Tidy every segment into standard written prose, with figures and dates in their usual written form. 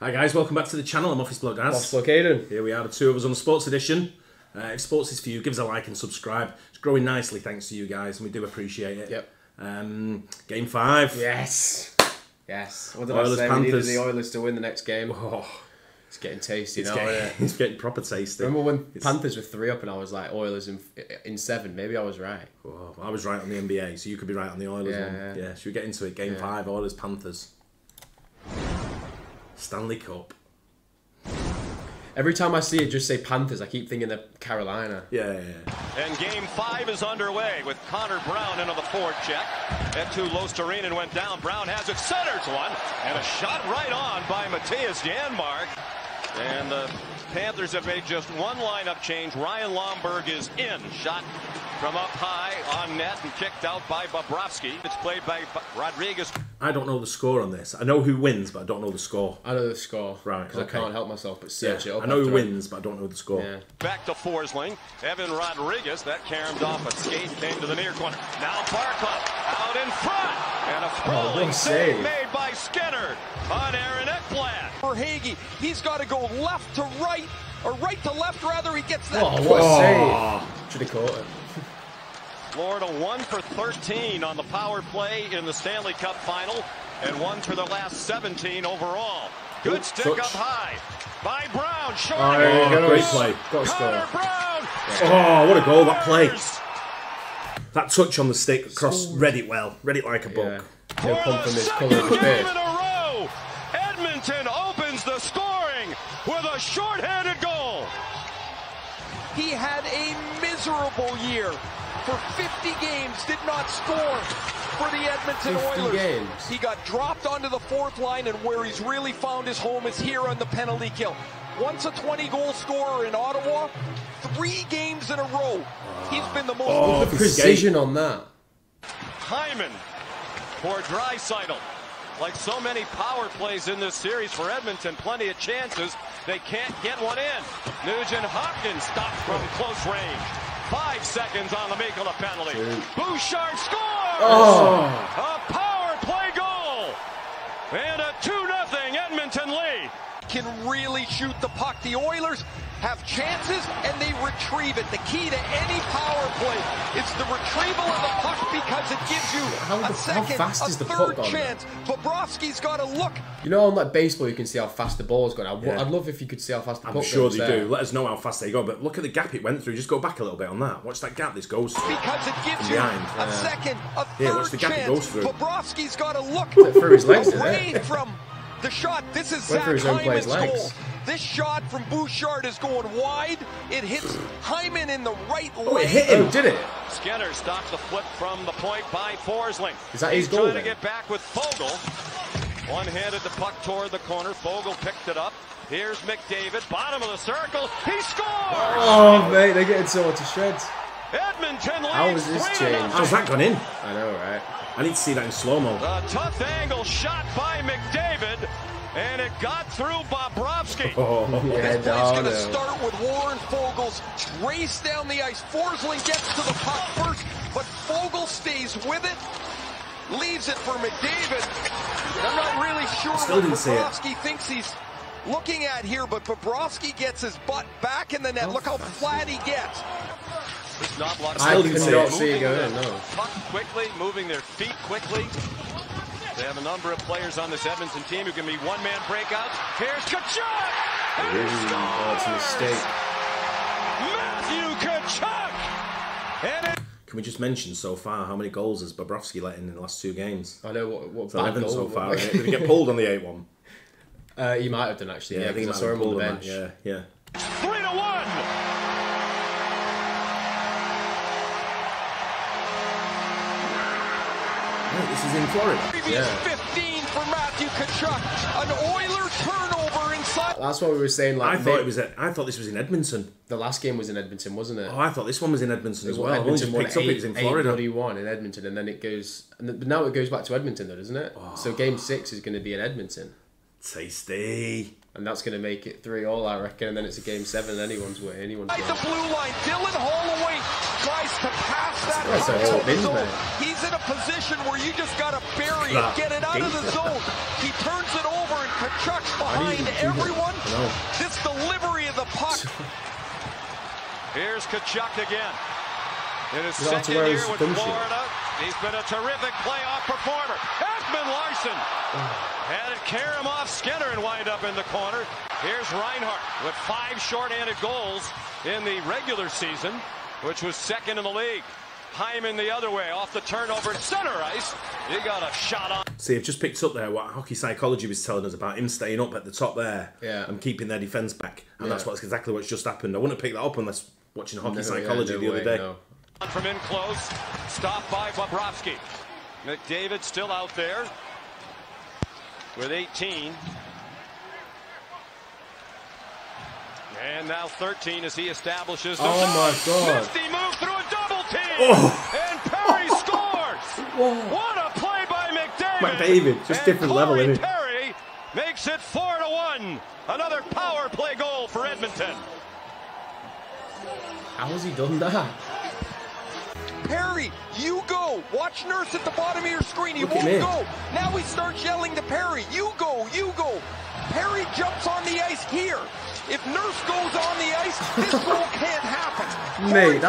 Hi guys, welcome back to the channel. I'm Office Bloke Daz. Office Bloke Aidan. Here we are, the two of us on the Sports Edition. If sports is for you, give us a like and subscribe. It's growing nicely thanks to you guys, and we do appreciate it. Yep. Game 5. Yes. Yes. What did Oilers, I say? Panthers. We needed the Oilers to win the next game. Oh, It's getting tasty now, getting, isn't it? it's getting proper tasty. Remember when Panthers were 3 up and I was like, Oilers in 7? Maybe I was right. Oh, I was right on the NBA, so you could be right on the Oilers one. Yeah. Yeah, should we get into it? Game 5, Oilers, Panthers. Stanley Cup. Every time I see it just say Panthers, I keep thinking of Carolina. Yeah. And game 5 is underway with Connor Brown into the forecheck. Head to Losterinen went down. Brown has it, centers one, and a shot right on by Matthias Janmark. And the Panthers have made just one lineup change. Ryan Lomberg is in. Shot from up high on net and kicked out by Bobrovsky. It's played by Rodriguez. I don't know the score on this. I know who wins, but I don't know the score. I know the score. Right, Because I can't help myself but search it up. I know who after wins, but I don't know the score. Yeah. Back to Forsling. Evan Rodriguez. That caromed off a skate, came to the near corner. Now Barkov out in front. And a sprawling save made by Skinner on Aaron Ekblad. For Hagee, he's got to go left to right, or right to left rather. He gets that. Oh, what a save. Should have caught it. Florida 1 for 13 on the power play in the Stanley Cup Final, and 1 for the last 17 overall. Good stick up high by Brown. Short Great play. Got to score. Brown. Oh, what a goal, that play. That touch on the stick across, read it well. Read it like a book. He'll come from his Second colour of his game face. in a row, Edmonton opens the scoring with a shorthanded goal. He had a miserable year. For 50 games, did not score for the Edmonton 50 Oilers. games. He got dropped onto the 4th line, and where he's really found his home is here on the penalty kill. Once a 20-goal scorer in Ottawa, 3 games in a row. He's been the most... The precision on that. Hyman for Draisaitl. Like so many power plays in this series for Edmonton, plenty of chances. They can't get one in. Nugent Hopkins stopped from close range. 5 seconds on the make of the penalty. Bouchard scores! Oh. A power play goal! And a 2-0 Edmonton lead. Can really shoot the puck. The Oilers have chances, and they retrieve it. The key to any power play is the retrieval of the puck because it gives you a second, fast is the third puck chance. Bobrovsky's got to look. You know, on like baseball, you can see how fast the ball's going. I'd love if you could see how fast the puck goes. I'm sure they do. Let us know how fast they go. But look at the gap it went through. Just go back a little bit on that. Watch that gap this goes through. Because it gives you a second, a watch the third gap it goes chance. through. Bobrovsky's got to look through his legs, away from the shot. This is Went Zach through his own Hyman's player's legs. goal. This shot from Bouchard is going wide. It hits Hyman in the right leg. Oh, it hit him. Oh, did it? Skinner stops the flip from the point by Forsling. Is that his He's goal trying then? to get back with Fogle. One-handed the puck toward the corner. Fogle picked it up. Here's McDavid, bottom of the circle. He scores! Oh, mate, they're getting so to shreds. Edmonton leads. How was this 3-0. changed? How's that gone in? I know, right? I need to see that in slow-mo. A tough angle shot by McDavid, and it got through Bobrovsky. Oh, Yeah, This play's going to no. start with Warren Fogel's race down the ice. Forsling gets to the puck first, but Fogle stays with it, leaves it for McDavid. I'm not really sure Still what didn't see it. Bobrovsky thinks he's looking at here, but Bobrovsky gets his butt back in the net. Look how flat he gets. It's not blocked. I didn't could not see see it go in, no. Puck quickly, moving their feet quickly. They have a number of players on this Edmonton team who can be one-man breakouts. Here's Kachuk! Oh, it's a mistake. Matthew Kachuk! And it Can we just mention so far how many goals has Bobrovsky let in the last 2 games? I know what It's bad 11 goal. so far. Did he get pulled on the 8-1? He might have done, actually. Yeah, I think because he I might saw have him on the pulled bench. that. Yeah. 3-1! Right, this is in Florida. Previous 15 for Matthew Kachuk. An Oilers turnover inside. That's what we were saying. Like, I thought this was in Edmonton. the last game was in Edmonton, wasn't it? Oh, I thought this one was in Edmonton as well. I only Edmonton just won picked up it was in 8 Florida. 8-1 in Edmonton, and then it goes. But now it goes back to Edmonton, though, doesn't it? So game 6 is going to be in Edmonton, Tasty. and that's going to make it 3-3, I reckon. And then it's a game 7, and anyone's way. Anyone's At way. the blue line, Dylan Holloway tries to pass that puck a out of the bin, zone. mate. He's in a position where you just got to bury it, get it out of the zone. He turns it over, and Tkachuk's behind everyone. This delivery of the puck. Here's Tkachuk again. In his He's second year with Florida, he's been a terrific playoff performer. Ekman Larsson had it carry him off Skinner and wind up in the corner. Here's Reinhart with 5 shorthanded goals in the regular season, which was second in the league. Hyman the other way, off the turnover, center ice. He got a shot on. See, I've just picked up there what hockey psychology was telling us about him staying up at the top there and keeping their defence back. And that's exactly what's just happened. I wouldn't have picked that up unless watching hockey psychology the other day. No. From in close, stopped by Bobrovsky. McDavid still out there with 18. And now 13 as he establishes the my God. 50 move through a double team. And Perry scores. What a play by McDavid, just different level, isn't it? Perry makes it 4-1. Another power play goal for Edmonton. How has he done that? Perry, you go. Watch Nurse at the bottom of your screen. He won't go. Now he starts yelling to Perry, you go, you go. Perry jumps on the ice here. If Nurse goes on the ice, this goal can't happen. Mate,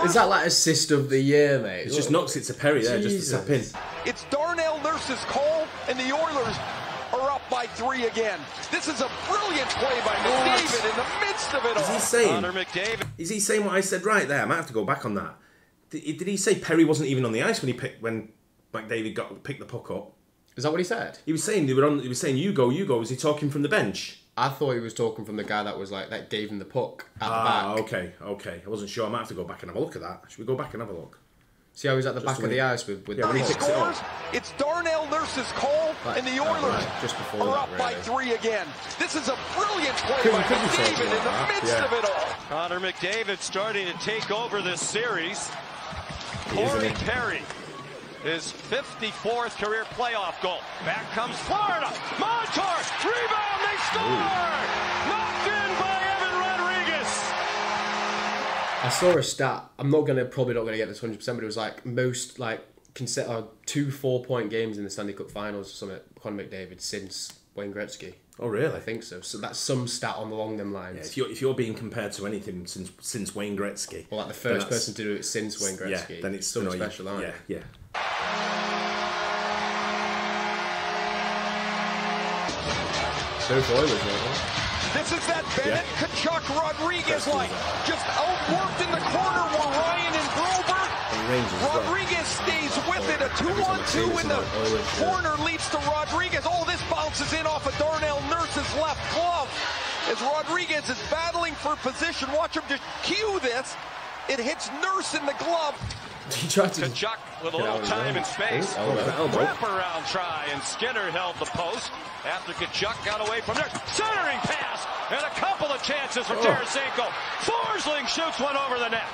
is that like assist of the year, mate? It's just knocks it to Perry there, just to step in. It's Darnell Nurse's call, and the Oilers are up by 3 again. This is a brilliant play by McDavid in the midst of it all. Is he saying what I said right there? I might have to go back on that. Did he say Perry wasn't even on the ice when McDavid picked the puck up? Is that what he said? He was saying He was saying you go, you go. Was he talking from the bench? I thought he was talking from the guy that gave him the puck at the back. Okay. I wasn't sure. I might have to go back and have a look at that. Should we go back and have a look? See how he's at the back of the ice with when he picks it up. It's Darnell Nurse's call, and the Oilers are up by 3 again. This is a brilliant play by McDavid in the midst of it all. Connor McDavid starting to take over this series. Corey Perry, his 54th career playoff goal. Back comes Florida. Montour, rebound, they score! Knocked in by Evan Rodriguez. I saw a stat. I'm probably not gonna get this 100%, but it was like most 2 4-point games in the Stanley Cup Finals or something. Conor McDavid since Wayne Gretzky. Oh really? I think so. So that's some stat along them lines. Yeah, if you're being compared to anything since Wayne Gretzky, well, like the first person to do it since Wayne Gretzky, yeah, then it's something special, aren't it? Yeah. So for Oilers, right? This is that Bennett Tkachuk Rodriguez line. Just outworked in the corner were Ryan and Grover. Rodriguez stays with it. A 2-on-2 in the corner leads to Rodriguez. Oh, this bounces in off of Darnell Nurse's left glove. As Rodriguez is battling for position. Watch him just cue this. It hits Nurse in the glove. He tried to Tkachuk with a little time and space. Wraparound try, and Skinner held the post after Tkachuk got away from there. Centering pass, and a couple of chances for Tarasenko. Forsling shoots one over the net.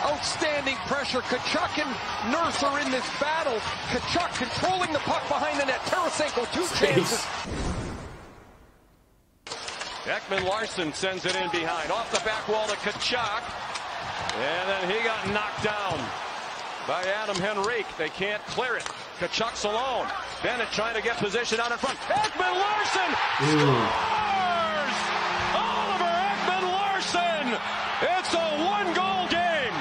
Outstanding pressure. Tkachuk and Nurse are in this battle. Tkachuk controlling the puck behind the net. Tarasenko, 2 chances. Ekman Larsson sends it in behind. Off the back wall to Tkachuk. And then he got knocked down by Adam Henrique. They can't clear it. Tkachuk's alone. Bennett trying to get position out in front. Ekman Larsson scores! Oliver Ekman Larsson! It's a 1-goal game.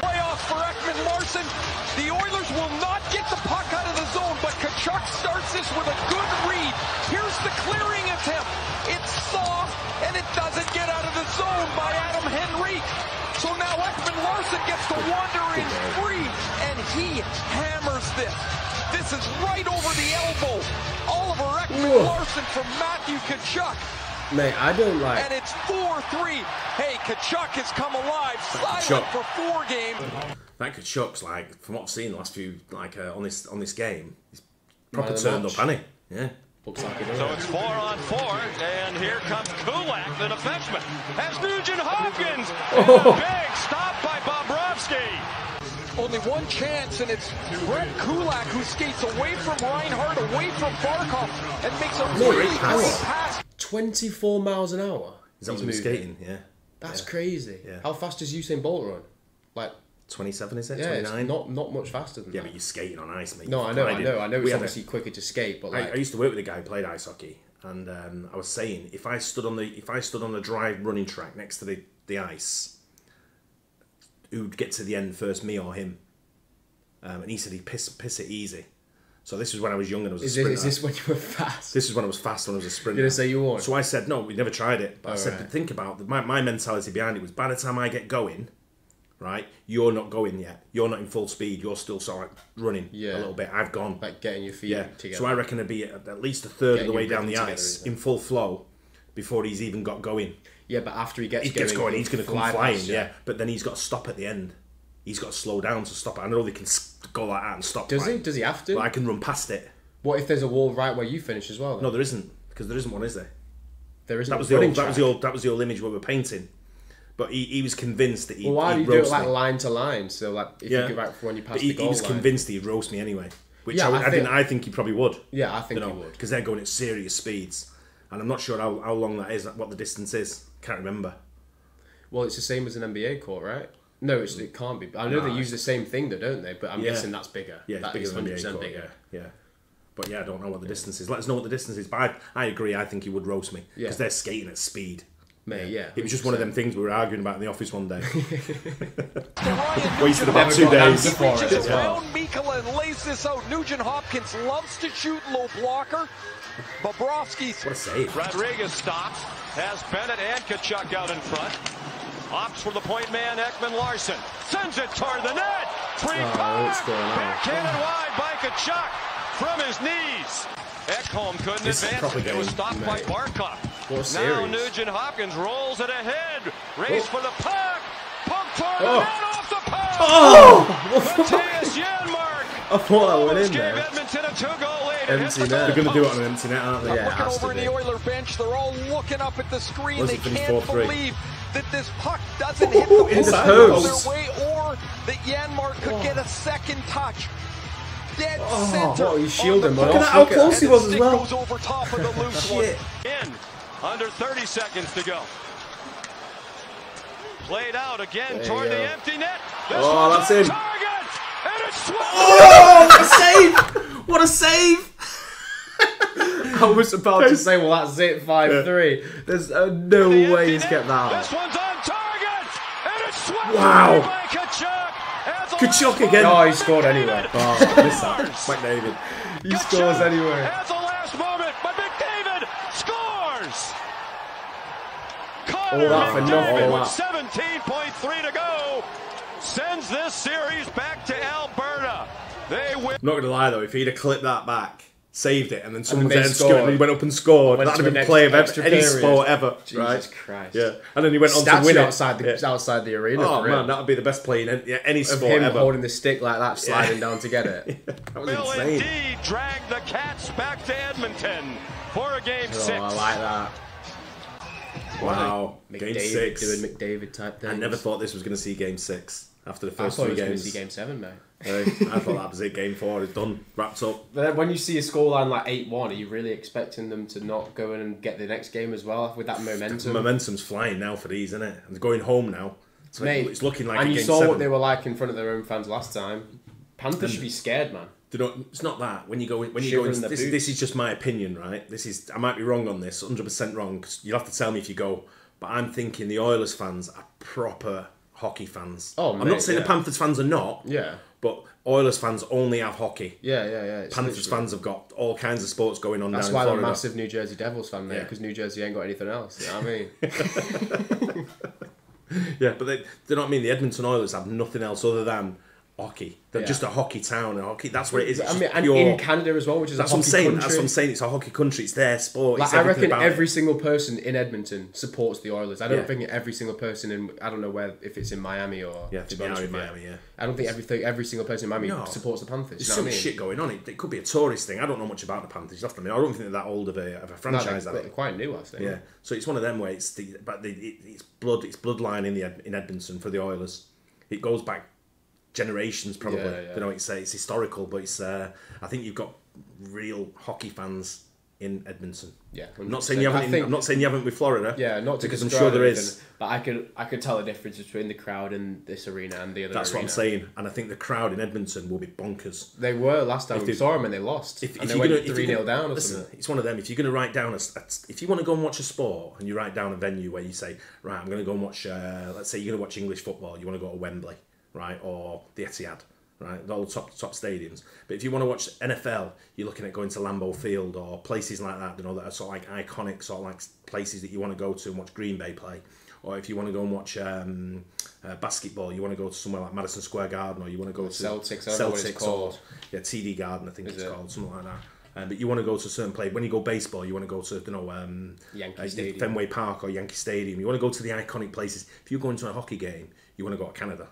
Playoffs for Ekman Larsson. The Oilers will not get the puck out of the zone, but Tkachuk starts this with a good read. Here's the clearing attempt. It's soft, and it doesn't get out of the zone by Adam Henrique. So now Ekman Larsson gets to wander in free, and he hammers this. This is right over the elbow. Oliver Ekman Larsson from Matthew Tkachuk. Mate, I don't like... And it's 4-3. Hey, Tkachuk has come alive. Silent for 4 games. That Tkachuk's from what I've seen the last few, on this game, he's proper turned up, hasn't he? Yeah. Looks like it. So it's 4-on-4, and here comes Kulak, the defenseman. Has Nugent Hopkins. Big stop by Bobrovsky. Only 1 chance, and it's Brett Kulak who skates away from Reinhart, away from Barkov, and makes a really great pass. 24 miles an hour? Is that what he was skating? Yeah. That's crazy. Yeah. How fast does Usain Bolt run? Like 27, is it? Yeah, 29? it's not much faster than that. Yeah, but you're skating on ice, mate. No, I know. It's obviously quicker to skate, but like I used to work with a guy who played ice hockey, and I was saying if I stood on the dry running track next to the ice, who'd get to the end first, me or him? And he said he'd piss it easy. So this was when I was young and I was a sprinter. Is this when you were fast? This is when I was fast when I was a sprinter. You're going to say you won? So I said, no, we never tried it. But I said, but think about it. My mentality behind it was, by the time I get going, right, you're not going yet. You're not in full speed. You're still sort of running a little bit. I've gone. Like getting your feet together. So I reckon it'd be at least a third of the way down the ice in full flow before he's even got going. Yeah, but after he gets going, he's going to come flying, But then he's got to stop at the end. He's got to slow down to stop it. I know they can go like that and stop. Does he? Does he have to? But I can run past it. What if there's a wall right where you finish as well? Then? No, there isn't, because there isn't one, is there? There isn't. That was the old image we were painting. But he was convinced that he. Well, why do you do it like line to line? So like if you get right when you pass the goal line. He was convinced he'd roast me anyway. Which I think he probably would. Yeah, I think he would. Because they're going at serious speeds, and I'm not sure how long that is. What the distance is, can't remember. Well, it's the same as an NBA court, right? No, it can't be. I know they use the same thing, though, don't they? But I'm guessing that's bigger. Yeah, that bigger is than 100% bigger. Yeah. But yeah, I don't know what the distance is. Let us know what the distance is. But I agree. I think he would roast me because they're skating at speed. Mate, yeah. It was just one of them things we were arguing about in the office one day. Wasted about 2 days. Reaches around Mikkola and lays this out. Nugent Hopkins loves to shoot low blocker. Bobrovsky's. What a save. Rodriguez stops. Has Bennett and Kachuk out in front. Opts for the point man, Ekman Larson. Sends it toward the net. Free puck. Backhanded wide by Kachuk from his knees. Ekholm couldn't advance it. It was stopped by Barkov. Now Nugent Hopkins rolls it ahead. Race for the puck. Puck toward the net off the puck. Matthias Janmark. I thought that went in Gave there. Edmonton a 2-goal lead. Empty net. They're going to do it on an empty net, aren't they? Yeah, looking over in the Oiler bench, they're all looking up at the screen. They can't believe that this puck doesn't hit the post their way, or that Janmark could get a second touch. Dead center. Oh, he shielded him. Look at how close he was as well. Goes over top of the loose one. In under 30 seconds to go. Played out again toward the empty net. This that's in. Target, and it's Oh, what a save! What a save! I was about to say, well, that's it, 5-3. There's no way he's kept that out. This one's on target, and it's swept by Kachuk. Kachuk again. Oh, he scored anyway. McDavid. He scores anyway. At the last moment, but McDavid scores. All that for nothing. With 17.3 to go, sends this series back to Alberta. They win. I'm not going to lie though, if he'd have clipped that back, saved it, and then someone then scored, and he went up and scored, that'd have been play of any sport ever. Jesus Christ. Yeah. And then he went on to win outside the arena. Oh man, that would be the best play in any sport him ever. holding the stick like that, sliding down to get it. That was Will insane. indeed drag the Cats back to Edmonton for a game 6. Oh, I like that. Wow. McDavid Game 6. doing McDavid type things. I never thought this was going to see Game 6 after the I first thought 3 he was going games. to see Game 7, mate. I thought that was it. Game 4 is done, wrapped up. But then when you see a scoreline like 8-1, are you really expecting them to not go in and get the next game as well with that momentum? The momentum's flying now for these, isn't it? And they're going home now. So Mate, it's looking like and a you Game saw 7. what they were like in front of their own fans last time. Panthers should be scared, man. It's not that. When you go in, Shivering the this is just my opinion, right? I might be wrong on this, 100% wrong, because you'll have to tell me if you go. But I'm thinking the Oilers fans are proper hockey fans. Oh, I'm not saying the Panthers fans are not. Yeah. But Oilers fans only have hockey. Yeah. Panthers fans have got all kinds of sports going on. That's down why in they're Florida. massive New Jersey Devils fan, mate, because New Jersey ain't got anything else. You know what I mean? Yeah, but they're not. I mean, the Edmonton Oilers have nothing else other than hockey. They're just a hockey town, and hockey. That's what it is. It's and in Canada as well, which is that's a what I'm hockey saying. country. That's what I'm saying. It's a hockey country. It's their sport. Like, It's I reckon about every single person in Edmonton supports the Oilers. I don't Yeah. think every single person in, I don't know where, if it's in Miami or to be honest with Miami. Yeah. I don't think every single person in Miami supports the Panthers. There's you know some what I mean? shit going on. It could be a tourist thing. I don't know much about the Panthers. You have to admit, I don't think they're that old of a franchise. They're quite new, I think. Yeah, so it's one of them where it's bloodline in Edmonton for the Oilers. It goes back generations probably. Yeah. You know, it's historical, but it's I think you've got real hockey fans in Edmonton. Yeah, I'm not saying you haven't. I'm not saying you haven't with Florida. Yeah, not to because I'm sure there is. But I could tell the difference between the crowd in this arena and the other. That's arena. what I'm saying, and I think the crowd in Edmonton will be bonkers. They were last time we saw them and they lost. If they you're went gonna 3-0 down or listen, something. it's one of them. If you're going to write down if you want to go and watch a sport and you write down a venue where you say, right, I'm going to go and watch. Let's say you're going to watch English football. You want to go to Wembley, right, or the Etihad. Right, all the top stadiums. But if you want to watch NFL, you're looking at going to Lambeau Field or places like that. You know, that are sort of like iconic, sort of like places that you want to go to and watch Green Bay play. Or if you want to go and watch basketball, you want to go to somewhere like Madison Square Garden, or you want to go to Celtics. I don't know what it's called. Or TD Garden, I think it's called, something like that. But you want to go to a certain place. When you go baseball, you want to go to Yankee Stadium. Fenway Park or Yankee Stadium. You want to go to the iconic places. If you're going to a hockey game, you want to go to Canada.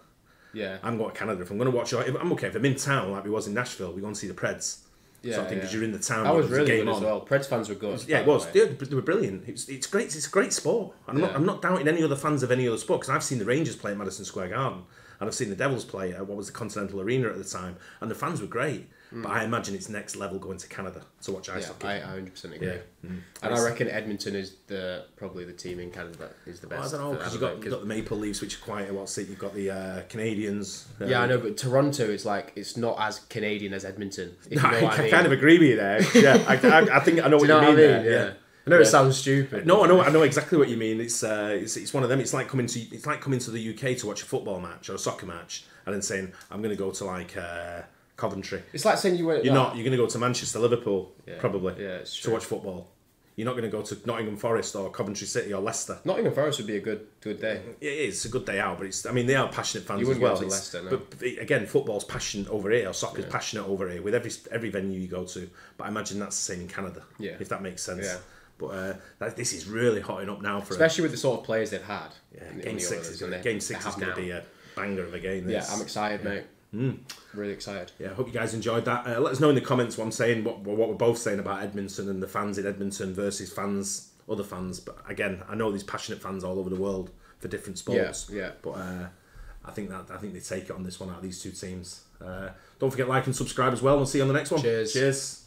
Yeah, I'm going to Canada. If I'm going to watch, I'm okay. If I'm in town like we was in Nashville, we go and see the Preds. Yeah, sort of thing, because you're in the town. That was really good as well. Preds fans were good. Yeah, it was. They were brilliant. It's great. It's a great sport. I'm not doubting any other fans of any other sport, because I've seen the Rangers play at Madison Square Garden, and I've seen the Devils play at what was the Continental Arena at the time, and the fans were great. But I imagine it's next level going to Canada to watch ice hockey. I 100% agree. Yeah. And I reckon Edmonton is probably the team in Canada that is the best. I don't know, because you've got the Maple Leafs, which are quite what's it? You've got the Canadians. Yeah, I know, but Toronto is like, it's not as Canadian as Edmonton. If you know what I mean. kind of agree with you there. Yeah, I think I know what you mean. There. Yeah. I know it sounds stupid. No, I know exactly what you mean. It's one of them. It's like coming to the UK to watch a football match or a soccer match, and then saying I'm going to go to like Coventry. It's like saying you're going to go to Manchester, Liverpool, probably. Yeah, it's true. To watch football. You're not going to go to Nottingham Forest or Coventry City or Leicester. Nottingham Forest would be a good day. It is a good day out, but they are passionate fans as well. Go to Leicester, no. But again, football's passionate over here, or soccer's passionate over here with every venue you go to. But I imagine that's the same in Canada. Yeah. If that makes sense. Yeah. But this is really hotting up now for especially with the sort of players they've had. Yeah, Game 6 is going to be a banger of a game. Yeah, I'm excited, mate. Really excited. Yeah, I hope you guys enjoyed that. Let us know in the comments what I'm saying, what we're both saying about Edmonton and the fans in Edmonton versus other fans. But again, I know there's passionate fans all over the world for different sports. Yeah. But I think they take it on this one out of these two teams. Don't forget, like and subscribe as well. We'll see you on the next one. Cheers.